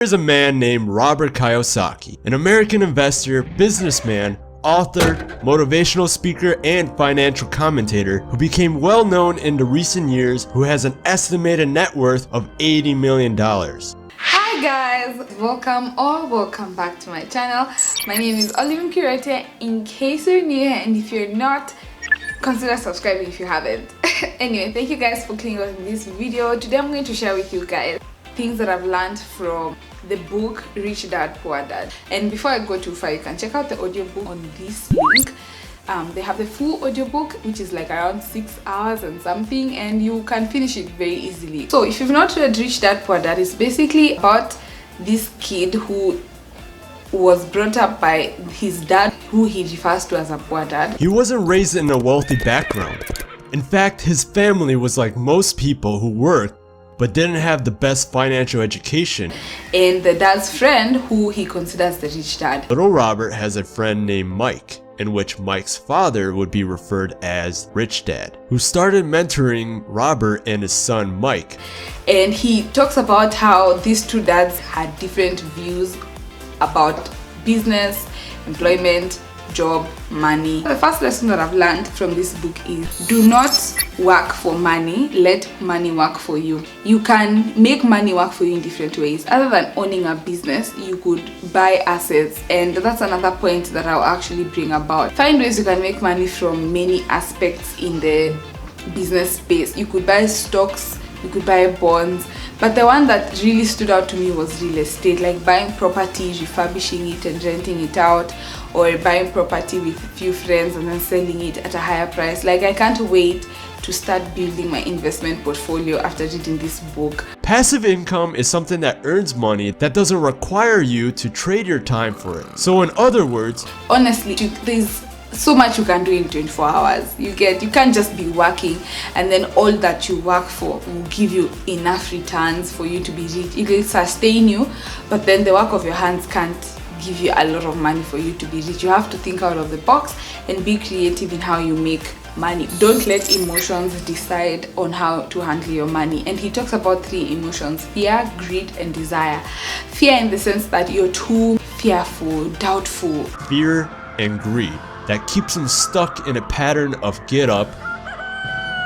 There's a man named Robert Kiyosaki, an American investor, businessman, author, motivational speaker, and financial commentator who became well known in the recent years, who has an estimated net worth of $80 million. Hi guys, welcome back to my channel. My name is Olly Nkirote. In case you're new here and if you're not, consider subscribing if you haven't. Anyway, thank you guys for clicking on this video. Today I'm going to share with you guys things that I've learned from the book Rich Dad Poor Dad. And before I go too far, you can check out the audiobook on this link. They have the full audiobook, which is like around 6 hours and something, and you can finish it very easily. So if you've not read Rich Dad Poor Dad, it's basically about this kid who was brought up by his dad, who he refers to as a poor dad. He wasn't raised in a wealthy background. In fact, his family was like most people who worked but didn't have the best financial education. And the dad's friend, who he considers the rich dad. Little Robert has a friend named Mike, in which Mike's father would be referred as Rich Dad, who started mentoring Robert and his son Mike. And he talks about how these two dads had different views about business, employment, job, money. The first lesson that I've learned from this book is do not work for money, let money work for you. You can make money work for you in different ways. Other than owning a business, you could buy assets, and that's another point that I'll actually bring about. Find ways you can make money from many aspects in the business space. You could buy stocks, you could buy bonds, but the one that really stood out to me was real estate, like buying property, refurbishing it and renting it out, or buying property with a few friends and then selling it at a higher price. Like, I can't wait to start building my investment portfolio after reading this book. Passive income is something that earns money that doesn't require you to trade your time for it. So in other words, honestly, there's so much you can do in 24 hours. You can't just be working and then all that you work for will give you enough returns for you to be rich. It will sustain you, but then the work of your hands can't give you a lot of money for you to be rich. You have to think out of the box and be creative in how you make money. Don't let emotions decide on how to handle your money. And he talks about 3 emotions: fear, greed, and desire. Fear in the sense that you're too fearful, doubtful. Fear and greed. That keeps him stuck in a pattern of get up,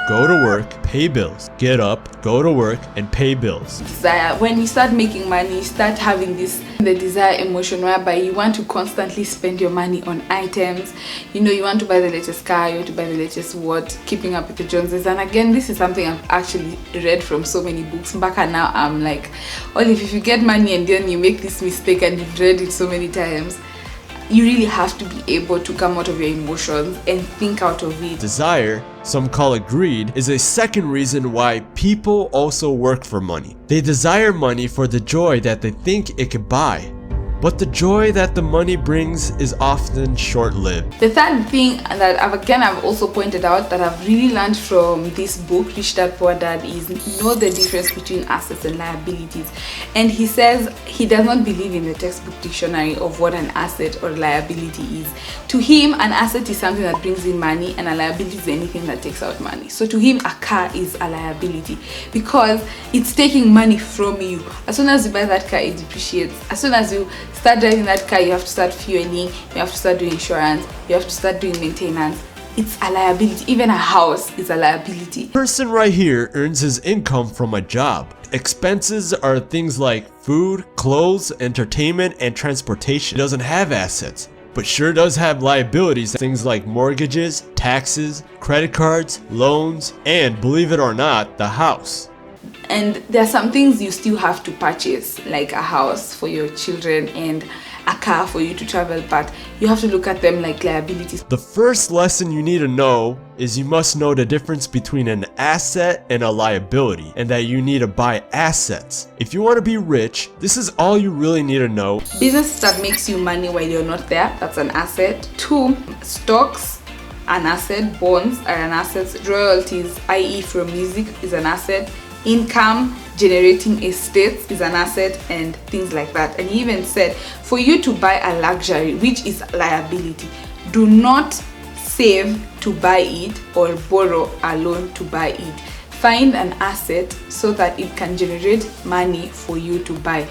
go to work, pay bills. Get up, go to work, and pay bills. Desire. When you start making money, you start having the desire emotion whereby you want to constantly spend your money on items. You know, you want to buy the latest car, you want to buy the latest what, keeping up with the Joneses. And again, this is something I've actually read from so many books. Back and now I'm like, Olly, if you get money and then you make this mistake and you've read it so many times, you really have to be able to come out of your emotions and think out of it. Desire, some call it greed, is a second reason why people also work for money. They desire money for the joy that they think it could buy. But the joy that the money brings is often short-lived. The third thing that I've also pointed out that I've really learned from this book, Rich Dad Poor Dad, is know the difference between assets and liabilities. And he says he does not believe in the textbook dictionary of what an asset or liability is. To him, an asset is something that brings in money, and a liability is anything that takes out money. So to him, a car is a liability because it's taking money from you. As soon as you buy that car, it depreciates. As soon as you start driving that car, you have to start fueling, you have to start doing insurance, you have to start doing maintenance. It's a liability. Even a house is a liability. The person right here earns his income from a job. Expenses are things like food, clothes, entertainment, and transportation. He doesn't have assets, but sure does have liabilities, things like mortgages, taxes, credit cards, loans, and believe it or not, the house. And there are some things you still have to purchase, like a house for your children and a car for you to travel, but you have to look at them like liabilities. The first lesson you need to know is you must know the difference between an asset and a liability, and that you need to buy assets. If you want to be rich, this is all you really need to know. Business that makes you money while you're not there, that's an asset. 2, stocks, an asset. Bonds are an asset. Royalties, i.e. from music, is an asset. Income generating estates is an asset, and things like that. And he even said for you to buy a luxury, which is a liability, do not save to buy it or borrow a loan to buy it. Find an asset so that it can generate money for you to buy.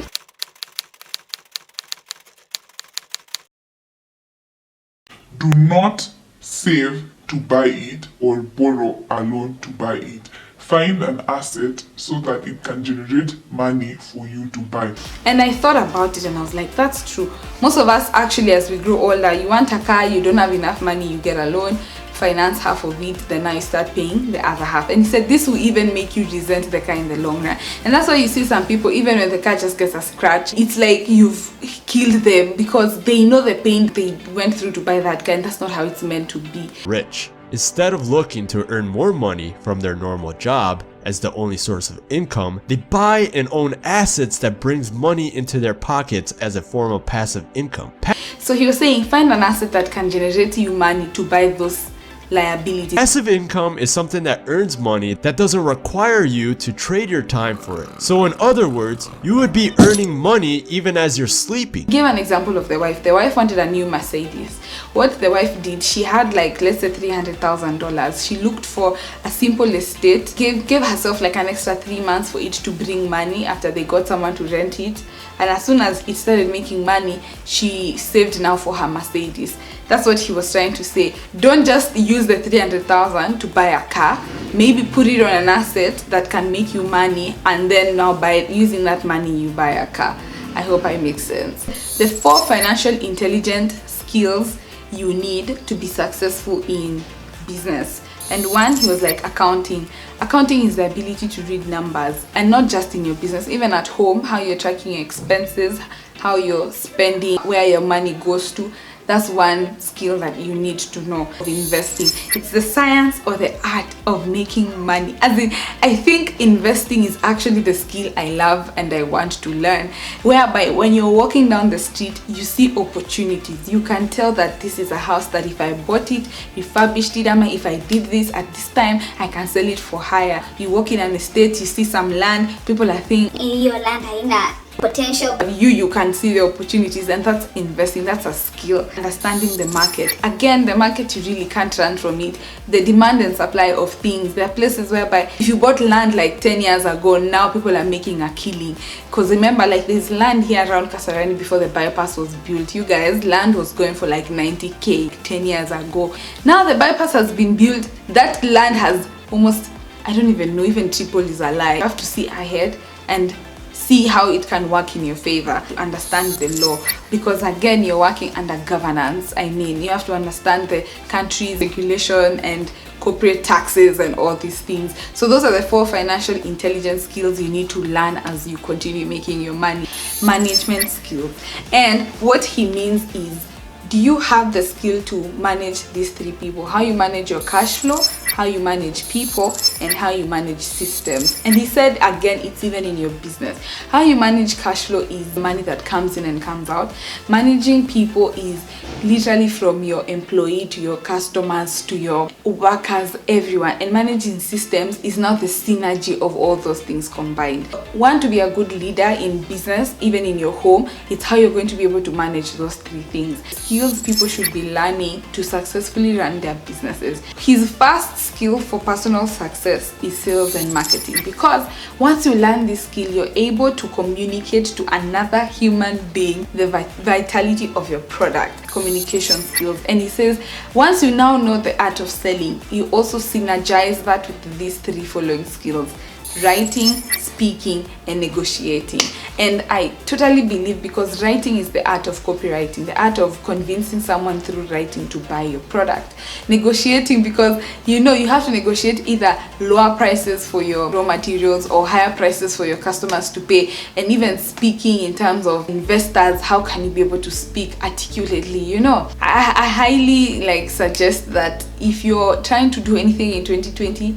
Do not save to buy it or borrow a loan to buy it. Find an asset so that it can generate money for you to buy. And I thought about it and I was like, that's true. Most of us actually, as we grow older, you want a car, you don't have enough money, you get a loan, finance half of it, then now you start paying the other half. And he said this will even make you resent the car in the long run. And that's why you see some people, even when the car just gets a scratch, it's like you've killed them because they know the pain they went through to buy that car, and that's not how it's meant to be. Rich. Instead of looking to earn more money from their normal job as the only source of income, they buy and own assets that brings money into their pockets as a form of passive income. So he was saying, find an asset that can generate you money to buy those liabilities. Passive income is something that earns money that doesn't require you to trade your time for it. So in other words, you would be earning money even as you're sleeping. Give an example of the wife. The wife wanted a new Mercedes. What the wife did, she had like, let's say $300,000. She looked for a simple estate, gave herself like an extra 3 months for it to bring money after they got someone to rent it. And as soon as it started making money, she saved now for her Mercedes. That's what he was trying to say. Don't just use the 300,000 to buy a car. Maybe put it on an asset that can make you money, and then now by using that money you buy a car. I hope I make sense. The 4 financial intelligence skills you need to be successful in business. And one, he was like accounting. Accounting is the ability to read numbers, and not just in your business, even at home, how you're tracking your expenses, how you're spending, where your money goes to. That's one skill that you need to know of investing. It's the science or the art of making money. As in, I think investing is actually the skill I love and I want to learn. Whereby when you're walking down the street, you see opportunities. You can tell that this is a house that if I bought it, refurbished it, if I did this at this time, I can sell it for higher. You walk in an estate, you see some land, people are thinking, your land haina potential. You can see the opportunities, and that's investing. That's a skill. Understanding the market. Again, the market, you really can't run from it. The demand and supply of things. There are places whereby if you bought land like 10 years ago, now people are making a killing. Because remember, like there's land here around Kasarani before the bypass was built. You guys, land was going for like 90k 10 years ago. Now the bypass has been built. That land has almost, I don't even know, even triple is a lie. You have to see ahead and see how it can work in your favor. Understand the law, because again, you're working under governance. I mean, you have to understand the country's regulation and corporate taxes and all these things. So those are the 4 financial intelligence skills you need to learn as you continue making your money. Management skills. And what he means is, do you have the skill to manage these 3 people? How you manage your cash flow, how you manage people, and how you manage systems. And he said, again, it's even in your business. How you manage cash flow is money that comes in and comes out. Managing people is literally from your employee to your customers to your workers, everyone. And managing systems is not the synergy of all those things combined. Want to be a good leader in business, even in your home, it's how you're going to be able to manage those 3 things. Skills people should be learning to successfully run their businesses. His first skill for personal success is sales and marketing, because once you learn this skill, you're able to communicate to another human being the vitality of your product. Communication skills. And he says once you now know the art of selling, you also synergize that with these 3 following skills: writing, speaking, and negotiating. And I totally believe, because writing is the art of copywriting, the art of convincing someone through writing to buy your product. Negotiating, because you have to negotiate either lower prices for your raw materials or higher prices for your customers to pay. And even speaking in terms of investors, how can you be able to speak articulately? I highly suggest that if you're trying to do anything in 2020,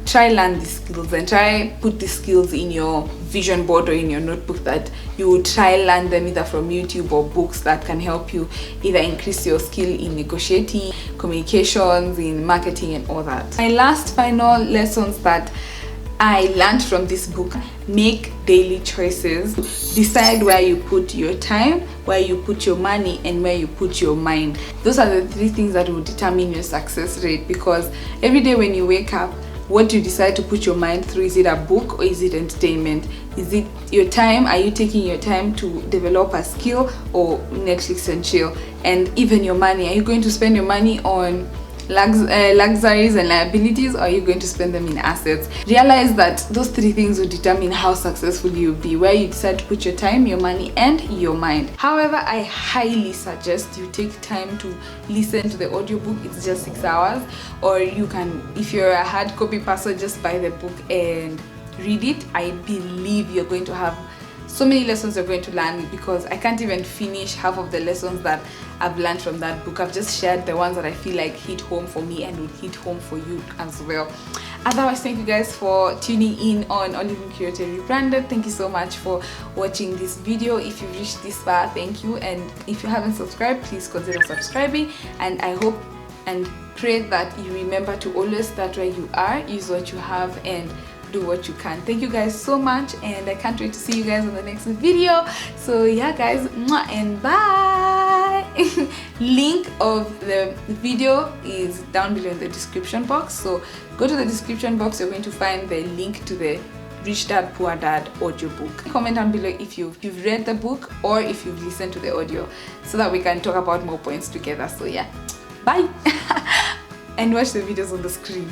try learn these skills and try put these skills in your vision board or in your notebook, that you would try learn them either from YouTube or books that can help you either increase your skill in negotiating, communications, in marketing, and all that. My last final lessons that I learned from this book: make daily choices. Decide where you put your time, where you put your money, and where you put your mind. Those are the 3 things that will determine your success rate, because every day when you wake up, what you decide to put your mind through. Is it a book or is it entertainment? Is it your time? Are you taking your time to develop a skill, or Netflix and chill? And even your money, are you going to spend your money on luxuries and liabilities, or are you going to spend them in assets? Realize that those three things will determine how successful you'll be, where you decide to put your time, your money, and your mind. However, I highly suggest you take time to listen to the audiobook. It's just 6 hours, or you can, if you're a hard copy person, just buy the book and read it. I believe you're going to have so many lessons you're going to learn, because I can't even finish half of the lessons that I've learned from that book. I've just shared the ones that I feel like hit home for me and will hit home for you as well. Otherwise, thank you guys for tuning in on Olly Nkirote Rebranded. Thank you so much for watching this video. If you've reached this far, thank you. And if you haven't subscribed, please consider subscribing. And I hope and pray that you remember to always start where you are, use what you have, and do what you can. Thank you guys so much, and I can't wait to see you guys on the next video. So yeah guys, mwah, and bye. Link of the video is down below in the description box, so go to the description box. You're going to find the link to the Rich Dad Poor Dad audiobook. Comment down below if you've read the book or if you've listened to the audio, so that we can talk about more points together. So yeah, bye. And watch the videos on the screen.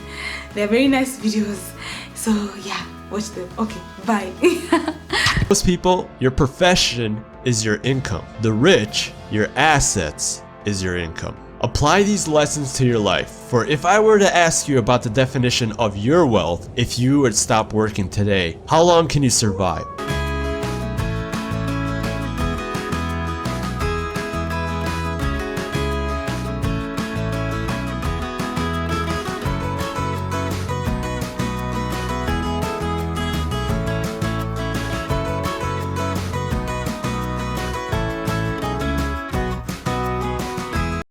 They're very nice videos. So yeah, watch them. Okay, bye. Most people, your profession is your income. The rich, your assets is your income. Apply these lessons to your life. For if I were to ask you about the definition of your wealth, if you would stop working today, how long can you survive?